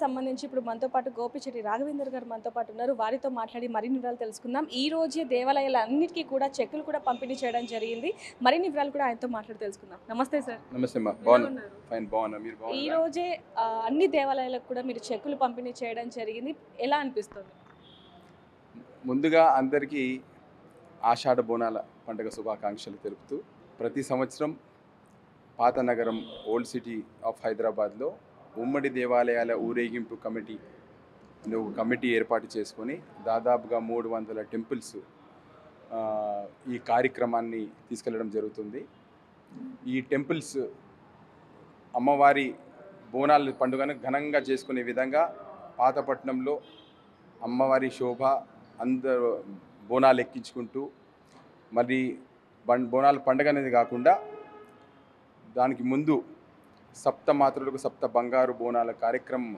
సంబంధించి ఇప్పుడు మనతో పాటు గోపిచెట్టి రాఘవేందర్ గారు మనతో పాటు ఉన్నారు. వారితో మాట్లాడి మరిన్ని వివరాలు తెలుసుకుందాం. ఈ రోజే దేవాలయాలన్నిటికీ కూడా చెక్కులు కూడా పంపిణీ చేయడం జరిగింది. మరిన్ని వివరాలు కూడా ఆయనతో మాట్లాడి తెలుసుకుందాం. నమస్తే సార్. నమస్తే అమ్మా. బాగున్నా. ఫైన్, బాగున్నా. మీరు ఈ బాగున్నారా? రోజే అన్ని దేవాలయాలకు కూడా మీరు చెక్కులు పంపిణీ చేయడం జరిగింది. ఎలా అనిపిస్తుంది? ముందుగా అందరికీ ఆషాఢ బోనాల పండుగ శుభాకాంక్షలు తెలుపుతూ, ప్రతి సంవత్సరం పాత నగరం ఓల్డ్ సిటీ ఆఫ్ హైదరాబాద్లో ఉమ్మడి దేవాలయాల ఊరేగింపు కమిటీ అనే ఒక కమిటీ ఏర్పాటు చేసుకొని దాదాపుగా 300 టెంపుల్స్ ఈ కార్యక్రమాన్ని తీసుకెళ్లడం జరుగుతుంది. ఈ టెంపుల్స్ అమ్మవారి బోనాల పండుగను ఘనంగా చేసుకునే విధంగా పాతపట్నంలో అమ్మవారి శోభ అందరూ బోనాలు ఎక్కించుకుంటూ, మరి బోనాల పండుగ అనేది కాకుండా దానికి ముందు సప్తమాతృలకు సప్త బంగారు బోనాల కార్యక్రమం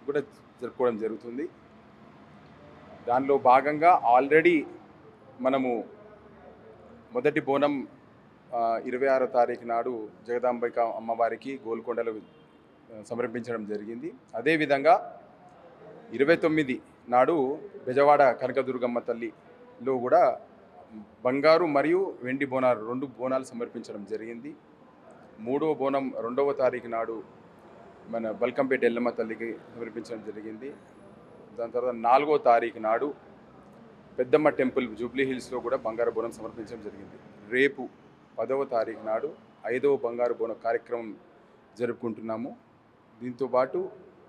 కూడా జరుపుకోవడం జరుగుతుంది. దానిలో భాగంగా ఆల్రెడీ మనము మొదటి బోనం 26వ తారీఖు నాడు జగదాంబిక అమ్మవారికి గోల్కొండలో సమర్పించడం జరిగింది. అదేవిధంగా 29 నాడు బెజవాడ కనకదుర్గమ్మ తల్లిలో కూడా బంగారు మరియు వెండి బోనాలు 2 బోనాలు సమర్పించడం జరిగింది. 3వ బోనం 2వ తారీఖు నాడు మన బల్కంపేట ఎల్లమ్మ తల్లికి సమర్పించడం జరిగింది. దాని తర్వాత 4వ తారీఖు నాడు పెద్దమ్మ టెంపుల్ జూబ్లీ హిల్స్లో కూడా బంగారు బోనం సమర్పించడం జరిగింది. రేపు 10వ తారీఖు నాడు 5వ బంగారు బోనం కార్యక్రమం జరుపుకుంటున్నాము. దీంతోపాటు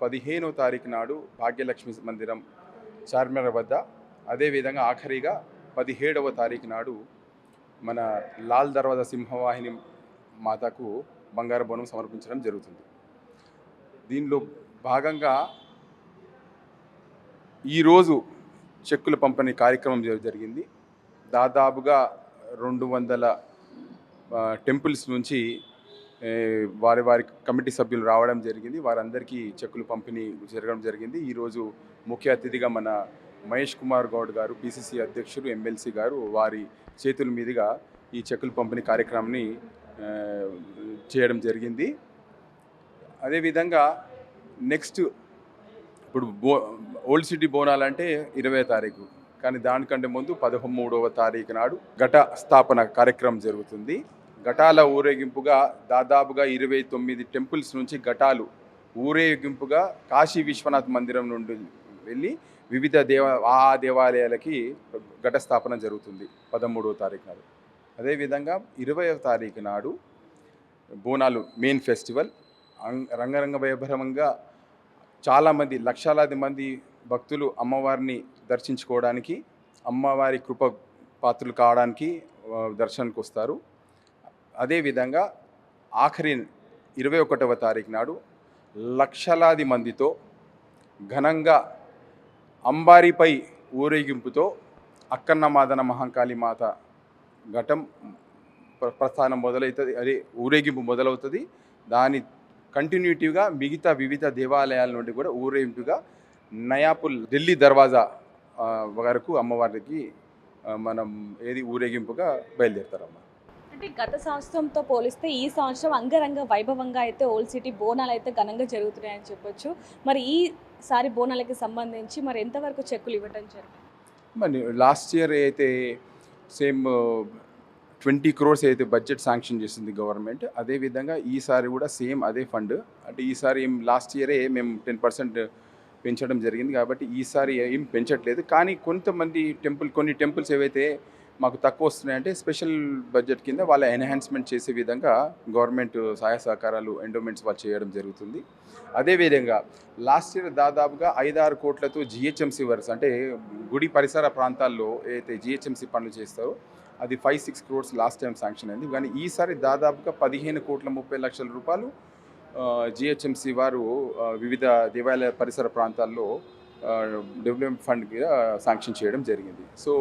15వ తారీఖు నాడు భాగ్యలక్ష్మి మందిరం చార్మినార్ వద్ద, అదేవిధంగా ఆఖరిగా 17వ తారీఖు నాడు మన లాల్ దర్వాజా సింహవాహిని మాతకు బంగారు బోనం సమర్పించడం జరుగుతుంది. దీనిలో భాగంగా ఈరోజు చెక్కుల పంపిణీ కార్యక్రమం జరిగింది. దాదాపుగా 200 టెంపుల్స్ నుంచి వారి కమిటీ సభ్యులు రావడం జరిగింది. వారందరికీ చెక్కులు పంపిణీ జరగడం జరిగింది. ఈరోజు ముఖ్య అతిథిగా మన మహేష్ కుమార్ గౌడ్ గారు, పిసిసి అధ్యక్షులు, ఎమ్మెల్సీ గారు, వారి చేతుల మీదుగా ఈ చెక్కుల పంపిణీ కార్యక్రమాన్ని చేయడం జరిగింది. అదేవిధంగా నెక్స్ట్ ఇప్పుడు ఓల్డ్ సిటీ బోనాలంటే 20వ తారీఖు, కానీ దానికంటే ముందు 13వ తారీఖు నాడు ఘట స్థాపన కార్యక్రమం జరుగుతుంది. ఘటాల ఊరేగింపుగా దాదాపుగా 29 టెంపుల్స్ నుంచి ఘటాలు ఊరేగింపుగా కాశీ విశ్వనాథ్ మందిరం నుండి వెళ్ళి వివిధ దేవాలయాలకి ఘట స్థాపన జరుగుతుంది 13వ తారీఖు నాడు. అదేవిధంగా 20వ తారీఖు నాడు బోనాలు మెయిన్ ఫెస్టివల్ రంగరంగ వైభవంగా చాలామంది లక్షలాది మంది భక్తులు అమ్మవారిని దర్శించుకోవడానికి, అమ్మవారి కృప పాత్రలు కావడానికి దర్శనానికి వస్తారు. అదేవిధంగా ఆఖరి 21వ తారీఖు నాడు లక్షలాది మందితో ఘనంగా అంబారిపై ఊరేగింపుతో అక్కన్న మాదన మహంకాళి మాత ఘటం ప్రస్థానం మొదలవుతుంది. అదే ఊరేగింపు మొదలవుతుంది. దాని కంటిన్యూటీగా మిగతా వివిధ దేవాలయాల నుండి కూడా ఊరేగింపుగా నయాపుల్ ఢిల్లీ దర్వాజా వరకు అమ్మవారికి మనం ఊరేగింపుగా బయలుదేరుతారమ్మ. అంటే గత సంవత్సరంతో పోలిస్తే ఈ సంవత్సరం అంగరంగ వైభవంగా అయితే ఓల్డ్ సిటీ బోనాలు అయితే ఘనంగా జరుగుతున్నాయని చెప్పొచ్చు. మరి ఈసారి బోనాలకి సంబంధించి మరి ఎంతవరకు చెక్కులు ఇవ్వడం జరిగింది? మరి లాస్ట్ ఇయర్ అయితే సేమ్ 20 crores అయితే బడ్జెట్ శాంక్షన్ చేసింది గవర్నమెంట్. అదేవిధంగా ఈసారి కూడా సేమ్ అదే ఫండ్, అంటే ఈసారి లాస్ట్ ఇయరే మేము 10% పెంచడం జరిగింది. కాబట్టి ఈసారి ఏం పెంచట్లేదు. కానీ కొన్ని టెంపుల్స్ ఏవైతే మాకు తక్కువ వస్తున్నాయంటే స్పెషల్ బడ్జెట్ కింద వాళ్ళ ఎన్హాన్స్మెంట్ చేసే విధంగా గవర్నమెంట్ సహాయ సహకారాలు ఎండోమెంట్స్ వాళ్ళు చేయడం జరుగుతుంది. అదేవిధంగా లాస్ట్ ఇయర్ దాదాపుగా 5-6 కోట్లతో జిహెచ్ఎంసీ వర్క్స్, అంటే గుడి పరిసర ప్రాంతాల్లో ఏదైతే జిహెచ్ఎంసీ పనులు చేస్తారో అది 5-6 crores లాస్ట్ టైం శాంక్షన్ అయింది. కానీ ఈసారి దాదాపుగా 15,30,00,000 రూపాయలు జిహెచ్ఎంసీ వారు వివిధ దేవాలయ పరిసర ప్రాంతాల్లో డెవలప్మెంట్ ఫండ్ మీద శాంక్షన్ చేయడం జరిగింది. సో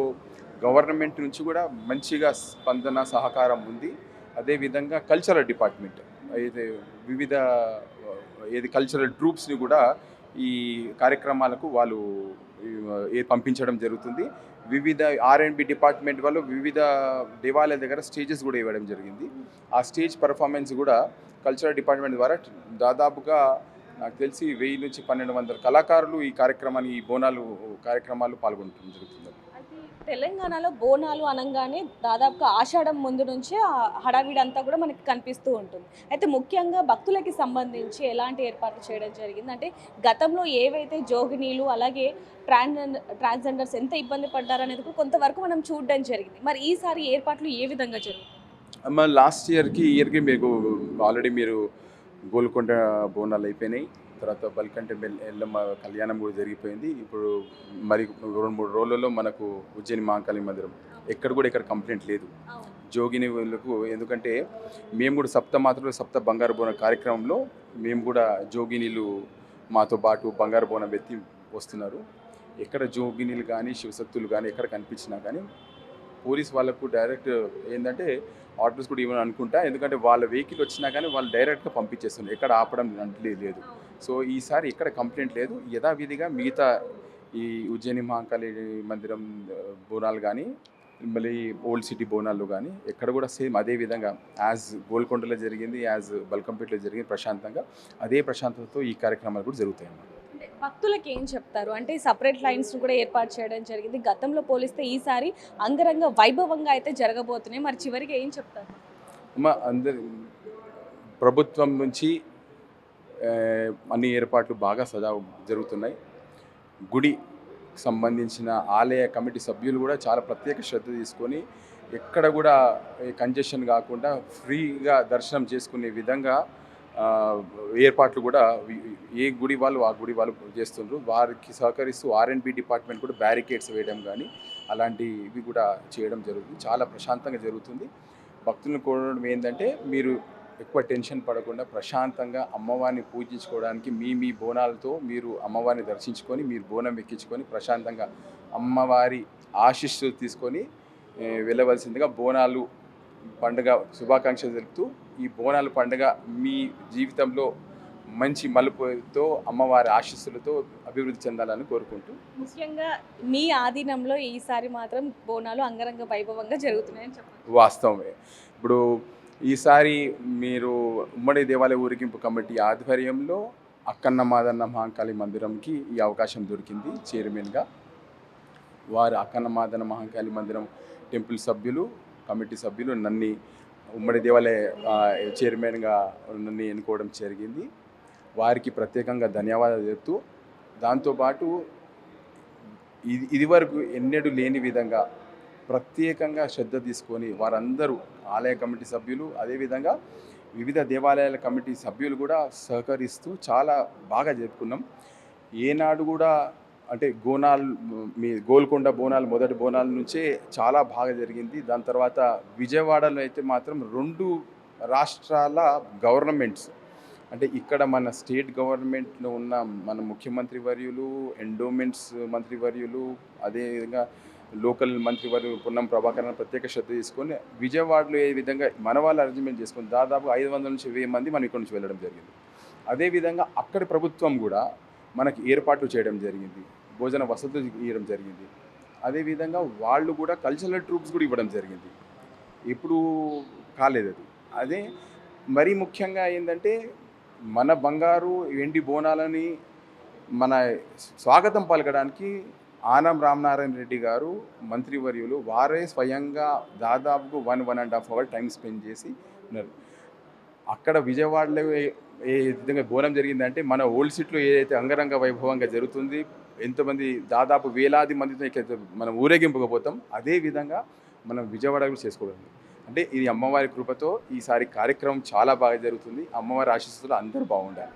గవర్నమెంట్ నుంచి కూడా మంచిగా స్పందన సహకారం ఉంది. అదేవిధంగా కల్చరల్ డిపార్ట్మెంట్ అయితే వివిధ కల్చరల్ ట్రూప్స్ని కూడా ఈ కార్యక్రమాలకు వాళ్ళు పంపించడం జరుగుతుంది. వివిధ R&B డిపార్ట్మెంట్ వాళ్ళు వివిధ దేవాలయాల దగ్గర స్టేజెస్ కూడా ఇవ్వడం జరిగింది. ఆ స్టేజ్ పర్ఫార్మెన్స్ కూడా కల్చరల్ డిపార్ట్మెంట్ ద్వారా దాదాపుగా నాకు తెలిసి 1000 నుంచి 1200 కళాకారులు ఈ కార్యక్రమాన్ని ఈ బోనాలు కార్యక్రమాలు పాల్గొనడం జరుగుతుంది. అయితే తెలంగాణలో బోనాలు అనగానే దాదాపుగా ఆషాఢం ముందు నుంచే ఆ హడావిడి అంతా కూడా మనకి కనిపిస్తూ ఉంటుంది. అయితే ముఖ్యంగా భక్తులకి సంబంధించి ఎలాంటి ఏర్పాట్లు చేయడం జరిగింది అంటే గతంలో ఏవైతే జోగినీలు అలాగే ట్రాన్స్జెండర్స్ ఎంత ఇబ్బంది పడ్డారనేది కూడా కొంతవరకు మనం చూడడం జరిగింది. మరి ఈసారి ఏర్పాట్లు ఏ విధంగా జరుగుతాయి? అమ్మ లాస్ట్ ఇయర్కి మీకు ఆల్రెడీ మీరు గోల్కొండ బోనాలు అయిపోయినాయి. తర్వాత బల్కంటే ఎల్లమ్మ కళ్యాణం కూడా జరిగిపోయింది. ఇప్పుడు మరి 2-3 రోజులలో మనకు ఉజ్జయిని మహాకాళి మందిరం ఇక్కడ కంప్లైంట్ లేదు జోగిని వాళ్ళకు. ఎందుకంటే మేము కూడా సప్త బంగారు బోనం కార్యక్రమంలో మేము కూడా జోగినీలు మాతో పాటు బంగారు బోనం ఎత్తి వస్తున్నారు. ఎక్కడ జోగినీలు కానీ శివశక్తులు కానీ ఎక్కడ కనిపించినా కానీ పోలీస్ వాళ్ళకు డైరెక్ట్ ఏంటంటే ఆర్డర్స్ కూడా ఇవ్వని అనుకుంటా. ఎందుకంటే వాళ్ళ వెహికల్ వచ్చినా కానీ వాళ్ళు డైరెక్ట్గా పంపించేస్తున్నారు, ఎక్కడ ఆపడం లేదు. సో ఈసారి ఎక్కడ కంప్లైంట్ లేదు. యథావిధిగా మిగతా ఈ ఉజ్జయిని మహాకాళి మందిరం బోనాలు కానీ మళ్ళీ ఓల్డ్ సిటీ బోనాలు కానీ ఎక్కడ కూడా సేమ్ అదే విధంగా యాజ్ గోల్కొండలో జరిగింది, యాజ్ బల్కంపేటలో జరిగింది ప్రశాంతంగా అదే ప్రశాంతతతో ఈ కార్యక్రమాలు కూడా జరుగుతాయి అన్నమాట. భక్తులకి ఏం చెప్తారు అంటే సపరేట్ లైన్స్ కూడా ఏర్పాటు చేయడం జరిగింది. గతంలో పోలిస్తే ఈసారి అంగరంగ వైభవంగా అయితే జరగబోతున్నాయి. మరి చివరికి ఏం చెప్తారు? అందరి ప్రభుత్వం నుంచి అన్ని ఏర్పాట్లు బాగా జరుగుతున్నాయి. గుడి సంబంధించిన ఆలయ కమిటీ సభ్యులు కూడా చాలా ప్రత్యేక శ్రద్ధ తీసుకొని ఎక్కడ కూడా కంజెషన్ కాకుండా ఫ్రీగా దర్శనం చేసుకునే విధంగా ఏర్పాట్లు కూడా ఏ గుడి వాళ్ళు ఆ గుడి వాళ్ళు చేస్తుండ్రు. వారికి సహకరిస్తూ R&B డిపార్ట్మెంట్ కూడా బ్యారికేడ్స్ వేయడం కానీ అలాంటివి కూడా చేయడం జరుగుతుంది. చాలా ప్రశాంతంగా జరుగుతుంది. భక్తులను కోరడం ఏంటంటే మీరు ఎక్కువ టెన్షన్ పడకుండా ప్రశాంతంగా అమ్మవారిని పూజించుకోవడానికి మీ బోనాలతో మీరు అమ్మవారిని దర్శించుకొని మీరు బోనం ఎక్కించుకొని ప్రశాంతంగా అమ్మవారి ఆశీస్సులు తీసుకొని వెళ్ళవలసిందిగా బోనాలు పండుగ శుభాకాంక్షలు తెలుపుతూ ఈ బోనాల పండుగ మీ జీవితంలో మంచి మలుపుతో అమ్మవారి ఆశీస్సులతో అభివృద్ధి చెందాలని కోరుకుంటూ ముఖ్యంగా మీ ఆధీనంలో ఈసారి మాత్రం బోనాలు అంగరంగ వైభవంగా జరుగుతున్నాయని చెప్పారు. వాస్తవమే. ఇప్పుడు ఈసారి మీరు ఉమ్మడి దేవాలయ ఊరేగింపు కమిటీ ఆధ్వర్యంలో అక్కన్న మాదన్న మహాకాళి మందిరంకి ఈ అవకాశం దొరికింది చైర్మన్గా. వారు అక్కన్న మాదన్న మహాకాళి మందిరం టెంపుల్ సభ్యులు కమిటీ సభ్యులు నన్ను ఉమ్మడి దేవాలయ చైర్మన్గా నన్ను ఎన్నుకోవడం జరిగింది. వారికి ప్రత్యేకంగా ధన్యవాదాలు చెప్తూ దాంతోపాటు ఇదివరకు ఎన్నడూ లేని విధంగా ప్రత్యేకంగా శ్రద్ధ తీసుకొని వారందరూ ఆలయ కమిటీ సభ్యులు అదేవిధంగా వివిధ దేవాలయాల కమిటీ సభ్యులు కూడా సహకరిస్తూ చాలా బాగా జరుపుకున్నాం. ఏనాడు కూడా అంటే గోల్కొండ బోనాలు మొదటి బోనాల నుంచే చాలా బాగా జరిగింది. దాని తర్వాత విజయవాడలో అయితే మాత్రం 2 రాష్ట్రాల గవర్నమెంట్స్ అంటే ఇక్కడ మన స్టేట్ గవర్నమెంట్లో ఉన్న మన ముఖ్యమంత్రి వర్యులు, ఎండోమెంట్స్ మంత్రివర్యులు, అదేవిధంగా లోకల్ మంత్రివర్యులు పొన్నం ప్రభాకరన్ ప్రత్యేక శ్రద్ధ తీసుకొని విజయవాడలో ఏ విధంగా మన వాళ్ళు అరేంజ్మెంట్ చేసుకొని దాదాపు 500 నుంచి 1000 మంది మనం ఇక్కడ నుంచి వెళ్ళడం జరిగింది. అదేవిధంగా అక్కడి ప్రభుత్వం కూడా మనకి ఏర్పాట్లు చేయడం జరిగింది, భోజన వసతులు ఇవ్వడం జరిగింది. అదేవిధంగా వాళ్ళు కూడా కల్చరల్ ట్రూప్స్ కూడా ఇవ్వడం జరిగింది. ఇప్పుడు కాలేదు అది. అదే మరీ ముఖ్యంగా ఏంటంటే మన బంగారు వెండి బోనాలని మన స్వాగతం పలకడానికి ఆనం రామనారాయణ రెడ్డి గారు మంత్రివర్యులు వారే స్వయంగా దాదాపు 1.5 అవర్ టైం స్పెండ్ చేసి ఉన్నారు. అక్కడ విజయవాడలో ఏ విధంగా బోనం జరిగిందంటే మన ఓల్డ్ సిటీలో ఏదైతే అంగరంగ వైభవంగా జరుగుతుంది, ఎంతమంది దాదాపు వేలాది మందితో మనం ఊరేగింపకపోతాం అదేవిధంగా మనం విజయవాడలో చేసుకోగలం. అంటే ఇది అమ్మవారి కృపతో ఈసారి కార్యక్రమం చాలా బాగా జరుగుతుంది. అమ్మవారి ఆశీస్సులు అందరూ బాగుండాలి.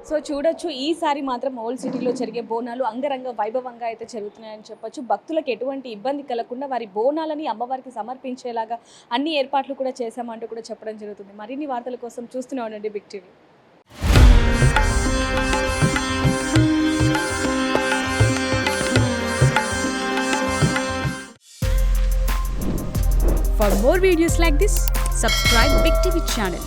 సో చూడొచ్చు ఈసారి మాత్రం ఓల్డ్ సిటీలో జరిగే బోనాలు అంగరంగ వైభవంగా అయితే జరుగుతున్నాయని చెప్పొచ్చు. భక్తులకు ఎటువంటి ఇబ్బంది కలగకుండా వారి బోనాలని అమ్మవారికి సమర్పించేలాగా అన్ని ఏర్పాట్లు కూడా చేశామంటూ కూడా చెప్పడం జరుగుతుంది. మరిన్ని వార్తల కోసం చూస్తూనే ఉండండి Big TV. For more videos like this, subscribe Big TV channel.